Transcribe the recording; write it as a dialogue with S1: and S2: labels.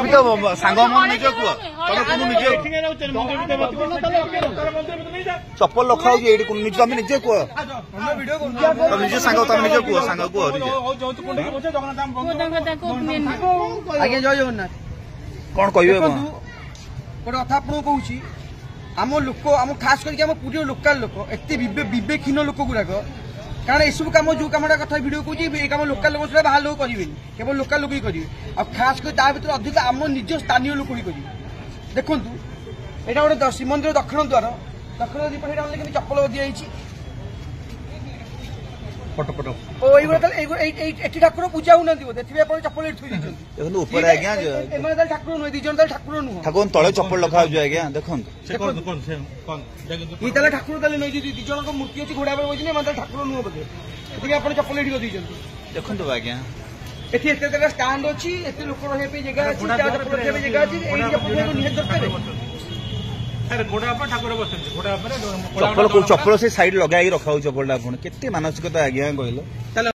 S1: ବି ତ ସାଙ୍ଗ ମାନେ ନିଜେ କୁହ ତମେ କୋଉ ନିଜେ ଚପଲ ରଖା ହଉଛି ଏଇଠି ନିଜେ ତମେ ନିଜେ କୁହ ତମେ ନିଜେ ସାଙ୍ଗ ତମେ ନିଜେ କୁହ ସାଙ୍ଗ କୁହ
S2: ଆଜ୍ଞା ଜୟ ଜଗନ୍ନାଥ।
S1: କଣ କହିବେ
S2: ଗୋଟେ କଥା ଆପଣଙ୍କୁ କହୁଛି ଆମ ଲୋକ ଆମ ଖାସ କରିକି ଆମ ପୁରୀର ଲୋକାଲ ଲୋକ ଏତେ ବିବେକହୀନ ଲୋକ ଗୁଡାକ କାରଣ ଏସବୁ କାମ ଯୋଉ କାମଟା କଥା ଭିଡିଓ କହୁଛି ଏ କାମ ଲୋକାଲ ଲୋକ ଛଡା ବାହାର ଲୋକ କରିବେନି କେବଳ ଲୋକାଲ ଲୋକ ହିଁ କରିବେ ଆଉ ଖାସ କରି ତା ଭିତରେ ଅଧିକ ଆମ ନିଜ ସ୍ଥାନୀୟ ଲୋକ ହିଁ କରିବେ। ଦେଖନ୍ତୁ ଏଇଟା ଗୋଟେ ଶ୍ରୀମନ୍ଦିର ଦକ୍ଷିଣ ଦ୍ୱାର ଦୀପ ସେଇଟା ଅନଲେ କେମିତି ଚପଲ ଦିଆଯାଇଛି ଏଠି ଠାକୁର ପୂଜା ହଉନାହାନ୍ତି ବୋଧେ ଏଥିପାଇଁ ଆପଣ ଚପଲ ଏଠି ଥୋଇ ଦେଇଛନ୍ତି
S1: ଉପରେ ଆଜ୍ଞା
S2: ଏମାନେ ତାହେଲେ ଠାକୁର ନୁହେଁ ଦି ଜଣ ତାହେଲେ ଠାକୁର ନୁହଁ
S1: ଠାକୁର ତଳେ ଚପଲ ରଖା ହଉଛି ଆଜ୍ଞା ଦେଖନ୍ତୁ
S2: ଇଏ ତାହେଲେ ଠାକୁର ତାହେଲେ ନେଇ ଦି ଜଣଙ୍କ ମୂର୍ତ୍ତି ଅଛି ଘୋଡା ଉପରେ ବସିଛନ୍ତି ଏମାନେ ତାହେଲେ ଠାକୁର ନୁହଁ ବୋଧେ ଏଥିପାଇଁ ଆପଣ ଚପଲ ଏଠି ଦେଇଛନ୍ତି
S1: ଦେଖନ୍ତୁ ଆଜ୍ଞା
S2: ଏଠି ଏତେ ଜାଗା ଷ୍ଟାଣ୍ଡ ଅଛି ଏତେ ଲୋକ ରହିବା ପାଇଁ ଜାଗା ଅଛି ଚପଲ ରଖିବା ପାଇଁ ଜାଗା ଅଛି ଏଇ ଚପଲ ନିହାତି ଦରକାର
S1: ଚପଲ ସେ ସାଇଡ୍ ଲଗାଇକି ରଖା ହଉଛି ଚପଲଟା ଆପଣ କେତେ ମାନସିକତା ଆଜ୍ଞା କହିଲେ।